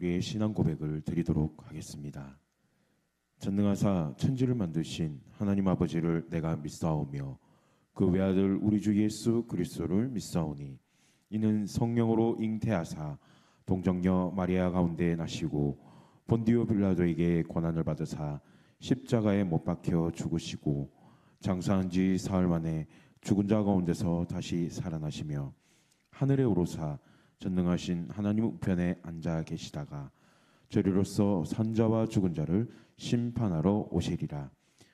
우리의 신앙 고백을 드리도록 하겠습니다. 전능하사 천지를 만드신 하나님 아버지를 내가 믿사오며 그 외아들 우리 주 예수 그리스도를 믿사오니 이는 성령으로 잉태하사 동정녀 마리아 가운데 나시고 본디오 빌라도에게 고난을 받으사 십자가에 못 박혀 죽으시고 장사한 지 사흘 만에 죽은 자 가운데서 다시 살아나시며 하늘에 오르사 전능하신 하나님 우편에 앉아 계시다가 저리로서 산자와 죽은 자를 심판하러 오시리라.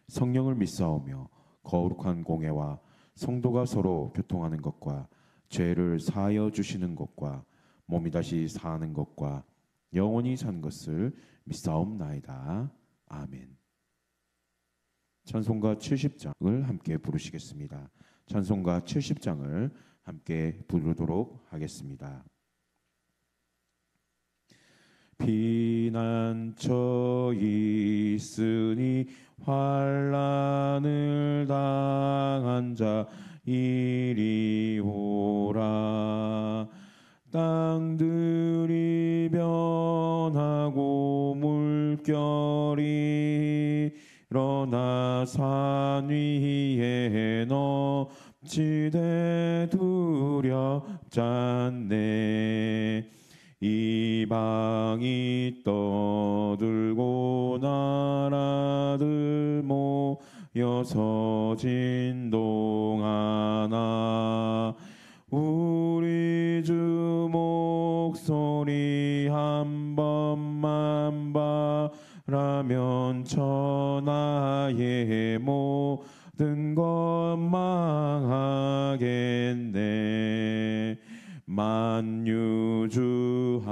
성령을 믿사오며 거룩한 공회와 성도가 서로 교통하는 것과 죄를 사하여 주시는 것과 몸이 다시 사는 것과 영원히 산 것을 믿사옵나이다. 아멘. 찬송가 70장을 함께 부르시겠습니다. 찬송가 70장을 함께 부르도록 하겠습니다. 피난처 있으니 환난을 당한 자 이리 오라. 땅들이 변하고 물결이 일어나 산 위에 넘치되 두렵잖네. 이방이 떠들고 나라들 모여서 진동하나 우리 주 목소리 한 번만 바라면 천하의 모든 것 망하겠네. 만유주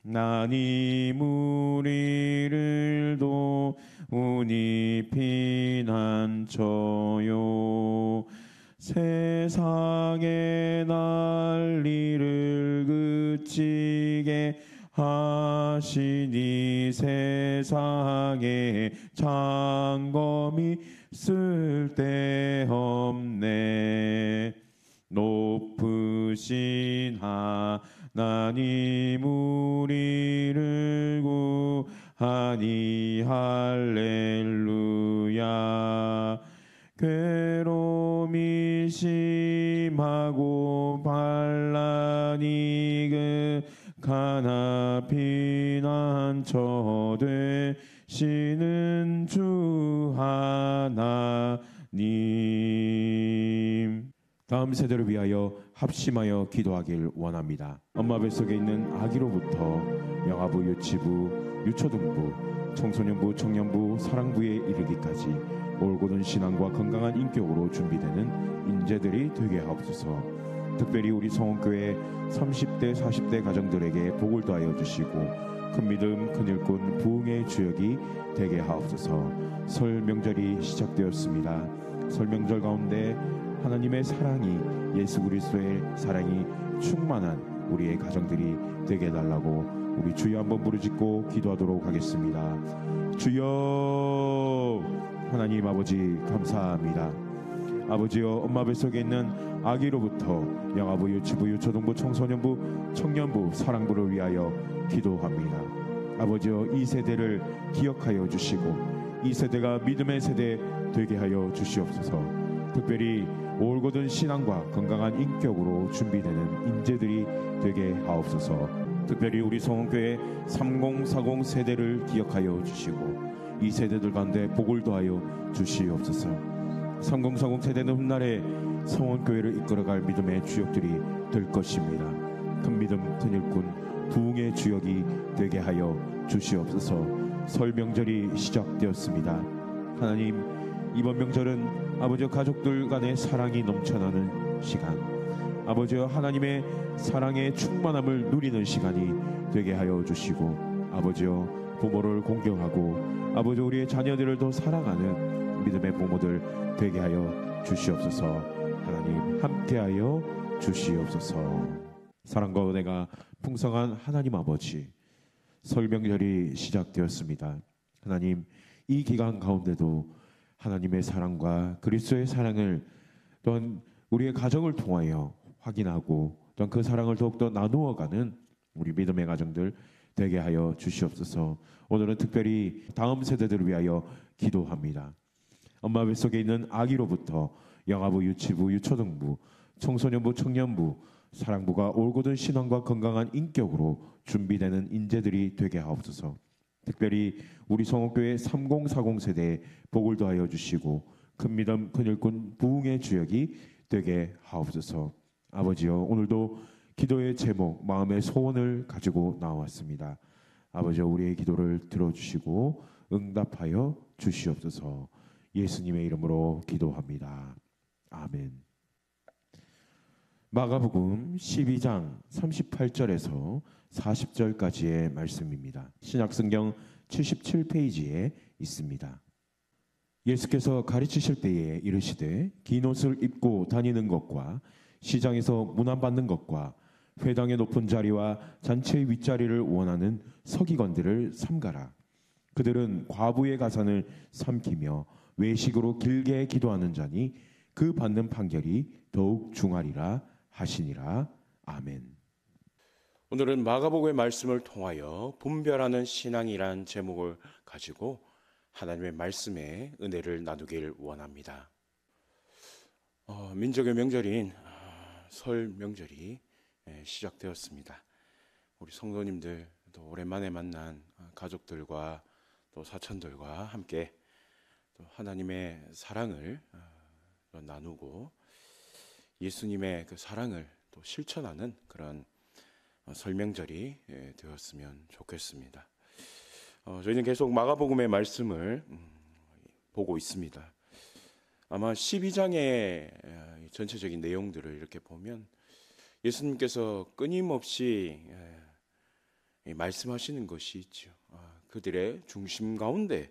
하나님 우리를 도우니 피난처요. 세상의 난리를 그치게 하시니 세상에 장검이 쓸데없네. 높으신 하나님 우리를 구하니 할렐루야. 괴로움이 심하고 반란이 극하나 피난처 되시는 주 하나님. 다음 세대를 위하여 합심하여 기도하길 원합니다. 엄마 뱃속에 있는 아기로부터 영아부, 유치부, 유초등부, 청소년부, 청년부, 사랑부에 이르기까지 올곧은 신앙과 건강한 인격으로 준비되는 인재들이 되게 하옵소서. 특별히 우리 성원교회 30대, 40대 가정들에게 복을 더하여 주시고 큰 믿음, 큰 일꾼, 부흥의 주역이 되게 하옵소서. 설 명절이 시작되었습니다. 설 명절 가운데 하나님의 사랑이, 예수 그리스도의 사랑이 충만한 우리의 가정들이 되게 해달라고 우리 주여 한번 부르짖고 기도하도록 하겠습니다. 주여. 하나님 아버지 감사합니다. 아버지여, 엄마 뱃속에 있는 아기로부터 영아부, 유치부, 유초등부, 청소년부, 청년부, 사랑부를 위하여 기도합니다. 아버지여, 이 세대를 기억하여 주시고 이 세대가 믿음의 세대 되게 하여 주시옵소서. 특별히 올곧은 신앙과 건강한 인격으로 준비되는 인재들이 되게 하옵소서. 특별히 우리 성원교회 3040 세대를 기억하여 주시고 이 세대들 가운데 복을 더하여 주시옵소서. 3040 세대는 훗날에 성원교회를 이끌어갈 믿음의 주역들이 될 것입니다. 큰 믿음, 큰 일꾼, 부흥의 주역이 되게 하여 주시옵소서. 설 명절이 시작되었습니다. 하나님, 이번 명절은 아버지와 가족들 간의 사랑이 넘쳐나는 시간, 아버지와 하나님의 사랑의 충만함을 누리는 시간이 되게 하여 주시고 아버지와 부모를 공경하고 아버지 우리의 자녀들을 더 사랑하는 믿음의 부모들 되게 하여 주시옵소서. 하나님 함께하여 주시옵소서. 사랑과 은혜가 풍성한 하나님 아버지, 설 명절이 시작되었습니다. 하나님, 이 기간 가운데도 하나님의 사랑과 그리스도의 사랑을 또한 우리의 가정을 통하여 확인하고 또한 그 사랑을 더욱더 나누어가는 우리 믿음의 가정들 되게 하여 주시옵소서. 오늘은 특별히 다음 세대들을 위하여 기도합니다. 엄마 뱃속에 있는 아기로부터 영아부, 유치부, 유초등부, 청소년부, 청년부, 사랑부가 올곧은 신앙과 건강한 인격으로 준비되는 인재들이 되게 하옵소서. 특별히 우리 성옥교회 3040 세대에 복을 더하여 주시고 큰 믿음, 큰 일꾼, 부흥의 주역이 되게 하옵소서. 아버지여, 오늘도 기도의 제목, 마음의 소원을 가지고 나왔습니다. 아버지여, 우리의 기도를 들어주시고 응답하여 주시옵소서. 예수님의 이름으로 기도합니다. 아멘. 마가복음 12장 38절에서 40절까지의 말씀입니다. 신약성경 77페이지에 있습니다. 예수께서 가르치실 때에 이르시되 긴 옷을 입고 다니는 것과 시장에서 문안받는 것과 회당의 높은 자리와 잔치의 윗자리를 원하는 서기관들을 삼가라. 그들은 과부의 가산을 삼키며 외식으로 길게 기도하는 자니 그 받는 판결이 더욱 중하리라 하시니라. 아멘. 오늘은 마가복음의 말씀을 통하여 분별하는 신앙이란 제목을 가지고 하나님의 말씀의 은혜를 나누길 원합니다. 민족의 명절인 설 명절이 시작되었습니다. 우리 성도님들 또 오랜만에 만난 가족들과 또 사촌들과 함께 또 하나님의 사랑을 나누고 예수님의 그 사랑을 또 실천하는 그런 설 명절이 되었으면 좋겠습니다. 저희는 계속 마가복음의 말씀을 보고 있습니다. 아마 12장의 전체적인 내용들을 이렇게 보면 예수님께서 끊임없이 말씀하시는 것이 있죠. 그들의 중심 가운데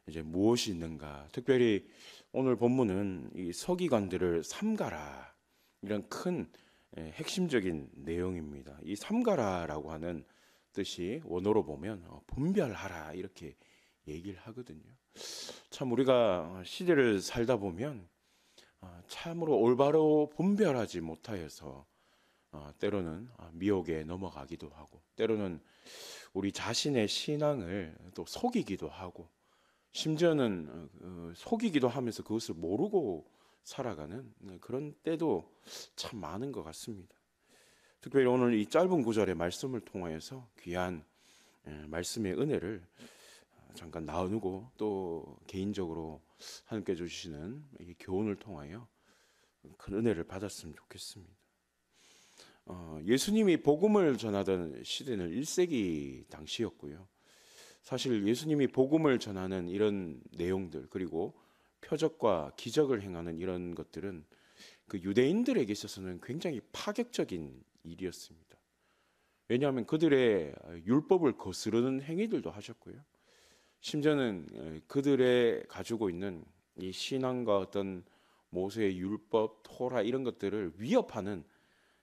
이제 무엇이 있는가. 특별히 오늘 본문은 이 서기관들을 삼가라, 이런 큰 핵심적인 내용입니다. 이 삼가라라고 하는 뜻이 원어로 보면 분별하라 이렇게 얘기를 하거든요. 참 우리가 시대를 살다 보면 참으로 올바로 분별하지 못하여서 때로는 미혹에 넘어가기도 하고, 때로는 우리 자신의 신앙을 또 속이기도 하고, 심지어는 속이기도 하면서 그것을 모르고 살아가는 그런 때도 참 많은 것 같습니다. 특별히 오늘 이 짧은 구절의 말씀을 통하여서 귀한 말씀의 은혜를 잠깐 나누고 또 개인적으로 하나님께 주시는 이 교훈을 통하여 큰 은혜를 받았으면 좋겠습니다. 예수님이 복음을 전하던 시대는 1세기 당시였고요. 사실 예수님이 복음을 전하는 이런 내용들, 그리고 표적과 기적을 행하는 이런 것들은 그 유대인들에게 있어서는 굉장히 파격적인 일이었습니다. 왜냐하면 그들의 율법을 거스르는 행위들도 하셨고요. 심지어는 그들의 가지고 있는 이 신앙과 어떤 모세의 율법, 토라 이런 것들을 위협하는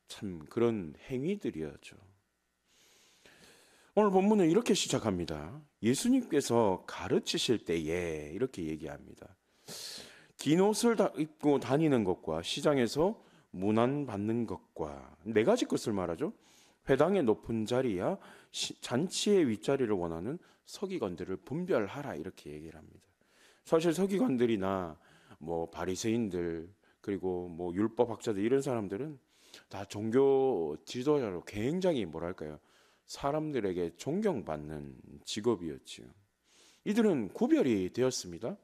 참 그런 행위들이었죠. 오늘 본문은 이렇게 시작합니다. 예수님께서 가르치실 때에 이렇게 얘기합니다. 긴 옷을 입고 다니는 것과 시장에서 문안 받는 것과 네 가지 것을 말하죠. 회당의 높은 자리야 잔치의 윗자리를 원하는 서기관들을 분별하라 이렇게 얘기를 합니다. 사실 서기관들이나 뭐 바리새인들 그리고 뭐 율법학자들 이런 사람들은 다 종교 지도자로 굉장히 뭐랄까요, 사람들에게 존경받는 직업이었지요. 이들은 구별이 되었습니다.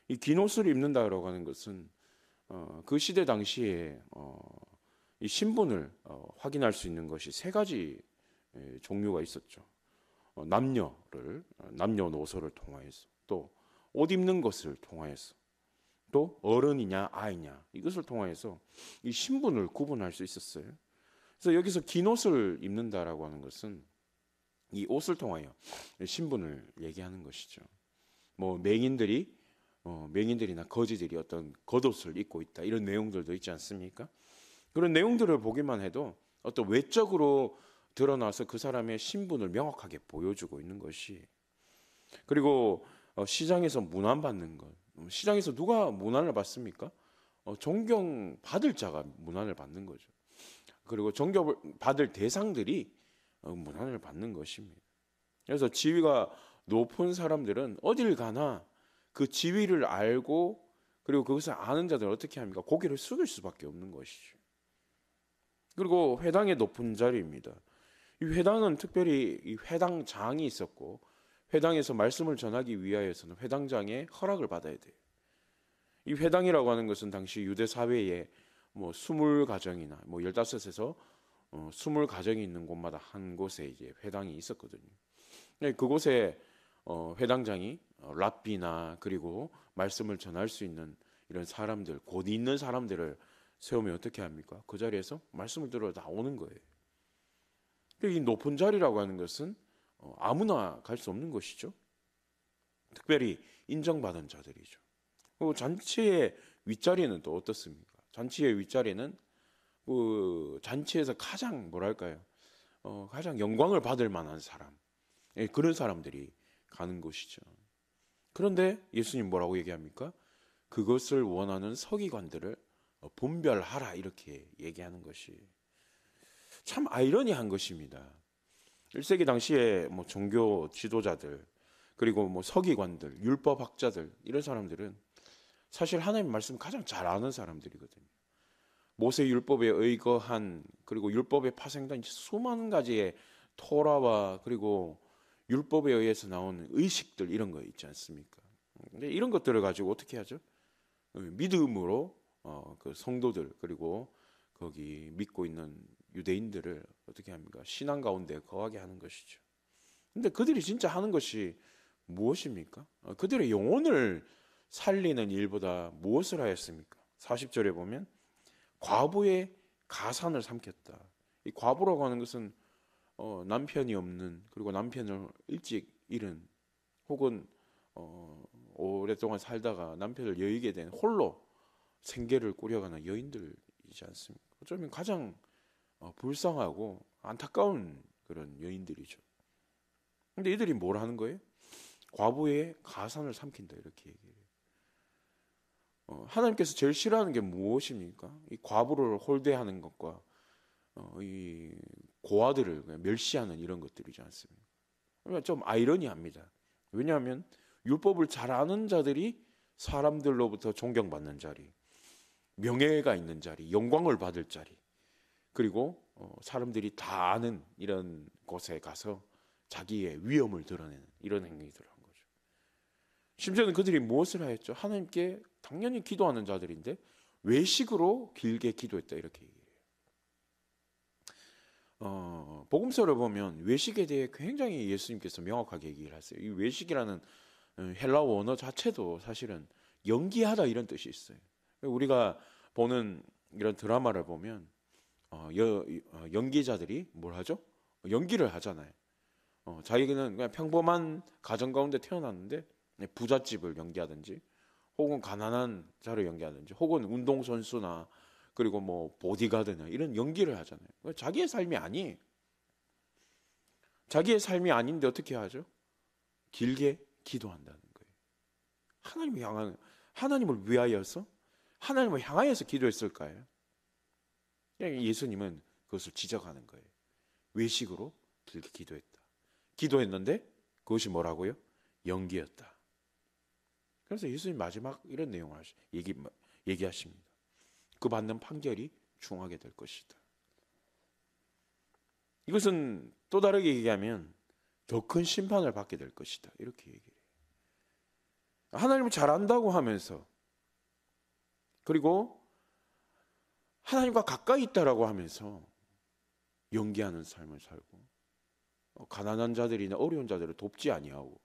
이 긴 옷을 입는다라고 하는 것은 그 시대 당시에 이 신분을 확인할 수 있는 것이 세 가지 종류가 있었죠. 남녀노소를 통하여서, 또 옷 입는 것을 통하여서, 또 어른이냐 아이냐 이것을 통하여서 이 신분을 구분할 수 있었어요. 그래서 여기서 긴 옷을 입는다라고 하는 것은 이 옷을 통하여 신분을 얘기하는 것이죠. 뭐 맹인들이나 거지들이 어떤 겉옷을 입고 있다 이런 내용들도 있지 않습니까? 그런 내용들을 보기만 해도 어떤 외적으로 드러나서 그 사람의 신분을 명확하게 보여주고 있는 것이. 그리고 시장에서 문안받는 것. 시장에서 누가 문안을 받습니까? 존경받을 자가 문안을 받는 거죠. 그리고 존경받을 대상들이 문안을 받는 것입니다. 그래서 지위가 높은 사람들은 어딜 가나 그 지위를 알고 그리고 그것을 아는 자들은 어떻게 합니까? 고개를 숙일 수밖에 없는 것이죠. 그리고 회당의 높은 자리입니다. 이 회당은 특별히 이 회당장이 있었고 회당에서 말씀을 전하기 위하여서는 회당장의 허락을 받아야 돼요. 이 회당이라고 하는 것은 당시 유대 사회에 뭐 20가정이나 뭐 15에서 20가정이 있는 곳마다 한 곳에 이제 회당이 있었거든요. 그곳에 회당장이 랍비나 그리고 말씀을 전할 수 있는 이런 사람들, 곧 있는 사람들을 세우면 어떻게 합니까? 그 자리에서 말씀을 들어 나오는 거예요. 이 높은 자리라고 하는 것은 아무나 갈 수 없는 것이죠. 특별히 인정받은 자들이죠. 그리고 잔치의 윗자리는 또 어떻습니까? 잔치의 윗자리는 그 잔치에서 가장 뭐랄까요? 가장 영광을 받을 만한 사람, 그런 사람들이 가는 곳이죠. 그런데 예수님 뭐라고 얘기합니까? 그것을 원하는 서기관들을 분별하라 이렇게 얘기하는 것이 참 아이러니한 것입니다. 1세기 당시에 뭐 종교 지도자들 그리고 뭐 서기관들, 율법학자들 이런 사람들은 사실 하나님의 말씀 가장 잘 아는 사람들이거든요. 모세 율법에 의거한 그리고 율법에 파생된 수많은 가지의 토라와 그리고 율법에 의해서 나오는 의식들 이런 거 있지 않습니까? 근데 이런 것들을 가지고 어떻게 하죠? 믿음으로 그 성도들 그리고 거기 믿고 있는 유대인들을 어떻게 합니까? 신앙 가운데 거하게 하는 것이죠. 근데 그들이 진짜 하는 것이 무엇입니까? 그들의 영혼을 살리는 일보다 무엇을 하였습니까? 40절에 보면 과부의 가산을 삼켰다. 이 과부라고 하는 것은 남편이 없는 그리고 남편을 일찍 잃은 혹은 오랫동안 살다가 남편을 여의게 된 홀로 생계를 꾸려가는 여인들이지 않습니까? 어쩌면 가장 불쌍하고 안타까운 그런 여인들이죠. 근데 이들이 뭘 하는 거예요? 과부의 가산을 삼킨다 이렇게 얘기해요. 하나님께서 제일 싫어하는 게 무엇입니까? 이 과부를 홀대하는 것과 이 고아들을 멸시하는 이런 것들이지 않습니까? 그러니까 좀 아이러니합니다. 왜냐하면 율법을 잘 아는 자들이 사람들로부터 존경받는 자리, 명예가 있는 자리, 영광을 받을 자리, 그리고 사람들이 다 아는 이런 곳에 가서 자기의 위엄을 드러내는 이런 행위들을 한 거죠. 심지어는 그들이 무엇을 하였죠? 하나님께 당연히 기도하는 자들인데 외식으로 길게 기도했다 이렇게 얘기해요. 복음서를 보면 외식에 대해 굉장히 예수님께서 명확하게 얘기를 하세요. 이 외식이라는 헬라어 원어 자체도 사실은 연기하다 이런 뜻이 있어요. 우리가 보는 이런 드라마를 보면 연기자들이 뭘 하죠? 연기를 하잖아요. 자기는 그냥 평범한 가정 가운데 태어났는데 부잣집을 연기하든지 혹은 가난한 자를 연기하든지 혹은 운동선수나 그리고 뭐 보디가드나 이런 연기를 하잖아요. 자기의 삶이 아니에요. 자기의 삶이 아닌데 어떻게 하죠? 길게 기도한다는 거예요. 하나님을 위하여서 하나님을 향하여서 기도했을까요? 예수님은 그것을 지적하는 거예요. 외식으로 길게 기도했다. 기도했는데 그것이 뭐라고요? 연기였다. 그래서 예수님 마지막 이런 내용을 얘기하십니다. 그 받는 판결이 중하게 될 것이다. 이것은 또 다르게 얘기하면 더 큰 심판을 받게 될 것이다. 이렇게 얘기해요. 하나님을 잘 안다고 하면서 그리고 하나님과 가까이 있다라고 하면서 연기하는 삶을 살고 가난한 자들이나 어려운 자들을 돕지 아니하고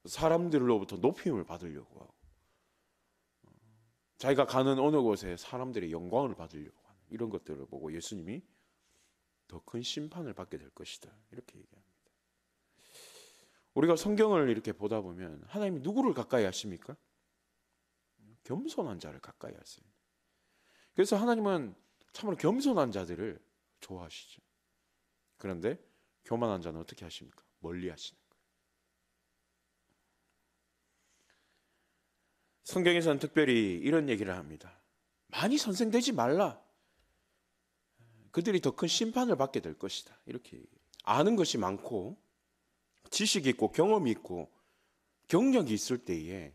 사람들로부터 높임을 받으려고 하고 자기가 가는 어느 곳에 사람들의 영광을 받으려고 하는 이런 것들을 보고 예수님이 더 큰 심판을 받게 될 것이다. 이렇게 얘기합니다. 우리가 성경을 이렇게 보다 보면 하나님이 누구를 가까이 하십니까? 겸손한 자를 가까이 하세요. 그래서 하나님은 참으로 겸손한 자들을 좋아하시죠. 그런데 교만한 자는 어떻게 하십니까? 멀리 하시는 거예요. 성경에서는 특별히 이런 얘기를 합니다. 많이 선생되지 말라. 그들이 더 큰 심판을 받게 될 것이다. 이렇게 얘기해요. 아는 것이 많고 지식이 있고 경험이 있고 경력이 있을 때에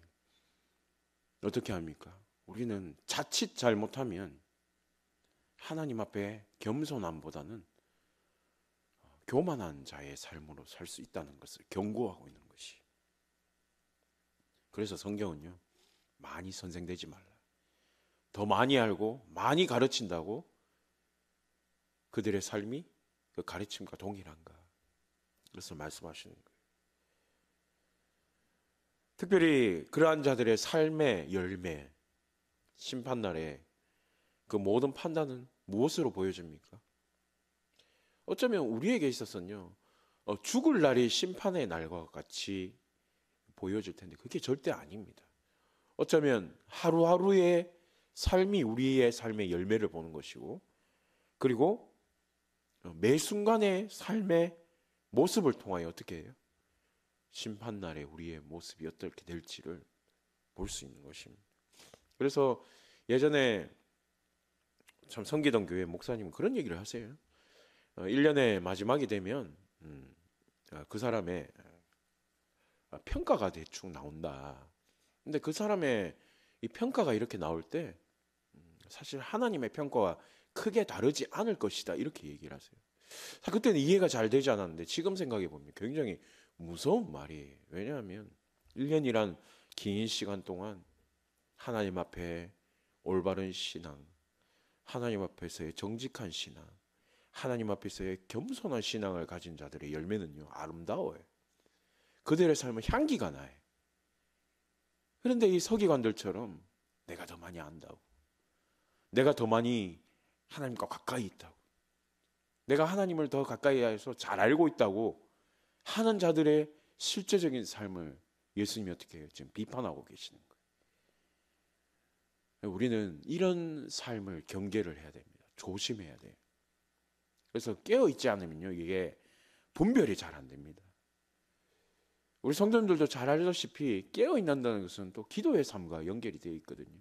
어떻게 합니까? 우리는 자칫 잘못하면 하나님 앞에 겸손함보다는 교만한 자의 삶으로 살 수 있다는 것을 경고하고 있는 것이. 그래서 성경은요, 많이 선생되지 말라. 더 많이 알고 많이 가르친다고 그들의 삶이 그 가르침과 동일한가? 그것을 말씀하시는 거예요. 특별히 그러한 자들의 삶의 열매, 심판날에 그 모든 판단은 무엇으로 보여집니까? 어쩌면 우리에게 있어서는요, 죽을 날이 심판의 날과 같이 보여질 텐데 그게 절대 아닙니다. 어쩌면 하루하루의 삶이 우리의 삶의 열매를 보는 것이고, 그리고 매 순간의 삶의 모습을 통하여 어떻게 해요? 심판날에 우리의 모습이 어떻게 될지를 볼 수 있는 것입니다. 그래서 예전에 참 성기동 교회 목사님은 그런 얘기를 하세요. 1년의 마지막이 되면 그 사람의 평가가 대충 나온다. 근데 그 사람의 이 평가가 이렇게 나올 때 사실 하나님의 평가와 크게 다르지 않을 것이다, 이렇게 얘기를 하세요. 그때는 이해가 잘 되지 않았는데 지금 생각해 보면 굉장히 무서운 말이에요. 왜냐하면 1년이란 긴 시간 동안 하나님 앞에 올바른 신앙, 하나님 앞에서의 정직한 신앙, 하나님 앞에서의 겸손한 신앙을 가진 자들의 열매는요, 아름다워요. 그들의 삶은 향기가 나요. 그런데 이 서기관들처럼 내가 더 많이 안다고, 내가 더 많이 하나님과 가까이 있다고, 내가 하나님을 더 가까이 해서 잘 알고 있다고 하는 자들의 실제적인 삶을 예수님이 어떻게 해요? 지금 비판하고 계시는 거예요. 우리는 이런 삶을 경계를 해야 됩니다. 조심해야 돼요. 그래서 깨어있지 않으면요, 이게 분별이 잘 안 됩니다. 우리 성도님들도 잘 알다시피 깨어있는다는 것은 또 기도의 삶과 연결이 되어 있거든요.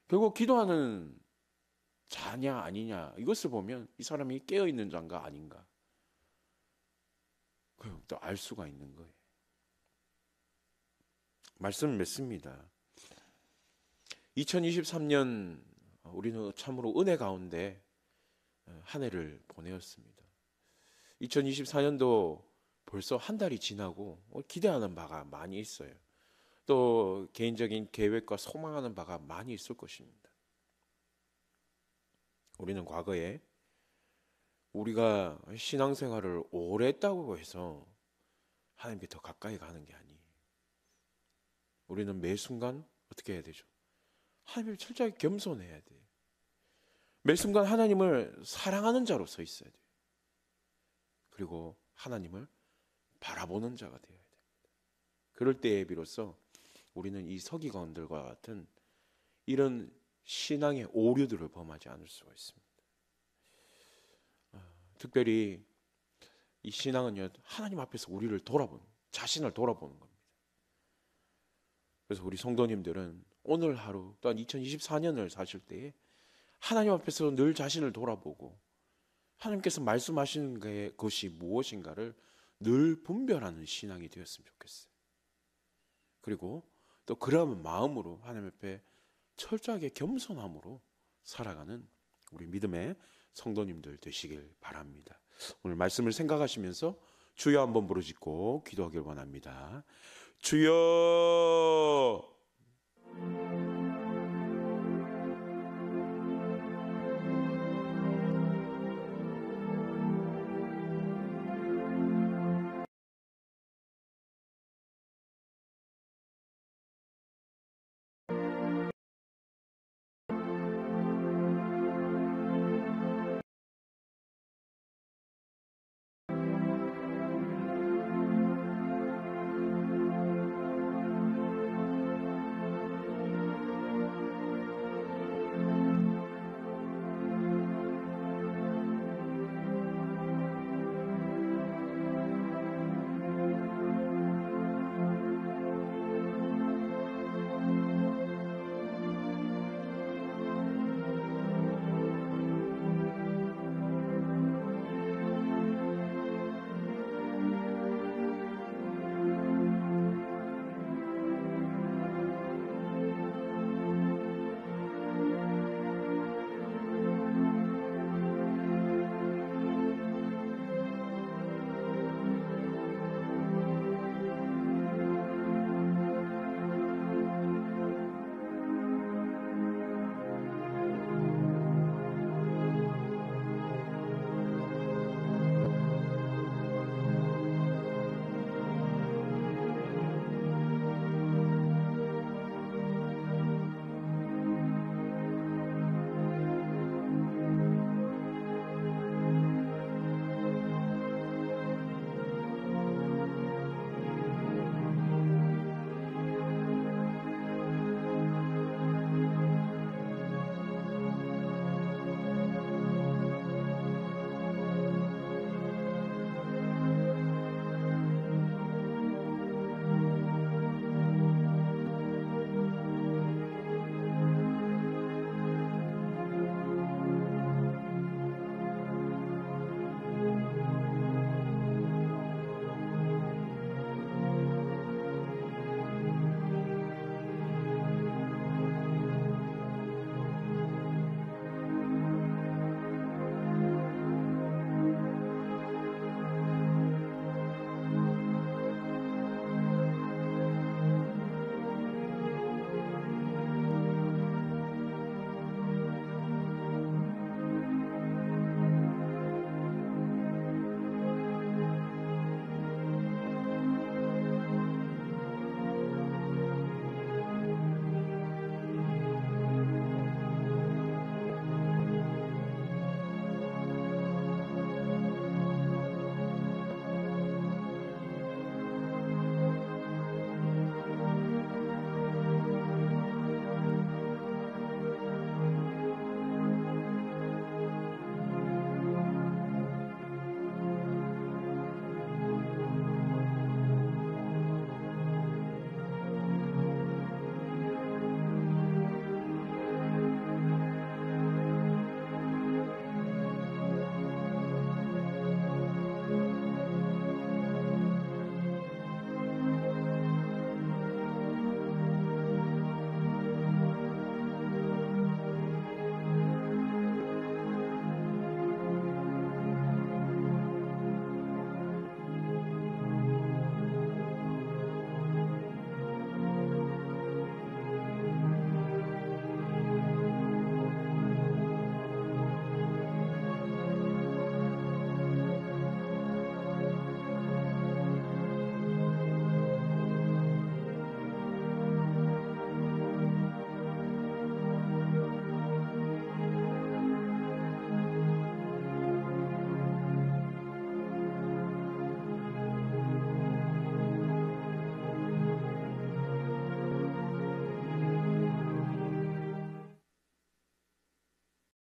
결국 기도하는 자냐 아니냐, 이것을 보면 이 사람이 깨어있는 자인가 아닌가 또 알 수가 있는 거예요. 말씀을 맺습니다. 2023년 우리는 참으로 은혜 가운데 한 해를 보내었습니다. 2024년도 벌써 한 달이 지나고 기대하는 바가 많이 있어요. 또 개인적인 계획과 소망하는 바가 많이 있을 것입니다. 우리는 과거에 우리가 신앙생활을 오래 했다고 해서 하나님께 더 가까이 가는 게 아니에요. 우리는 매 순간 어떻게 해야 되죠? 하나님을 철저하게 겸손해야 돼요. 매 순간 하나님을 사랑하는 자로 서 있어야 돼요. 그리고 하나님을 바라보는 자가 되어야 됩니다. 그럴 때에 비로소 우리는 이 서기관들과 같은 이런 신앙의 오류들을 범하지 않을 수가 있습니다. 특별히 이 신앙은요, 하나님 앞에서 우리를 돌아보는, 자신을 돌아보는 겁니다. 그래서 우리 성도님들은 오늘 하루 또한 2024년을 사실 때에 하나님 앞에서 늘 자신을 돌아보고 하나님께서 말씀하시는 것이 무엇인가를 늘 분별하는 신앙이 되었으면 좋겠어요. 그리고 또 그런 마음으로 하나님 앞에 철저하게 겸손함으로 살아가는 우리 믿음의 성도님들 되시길 바랍니다. 오늘 말씀을 생각하시면서 주여 한번 부르짖고 기도하길 원합니다. 주여.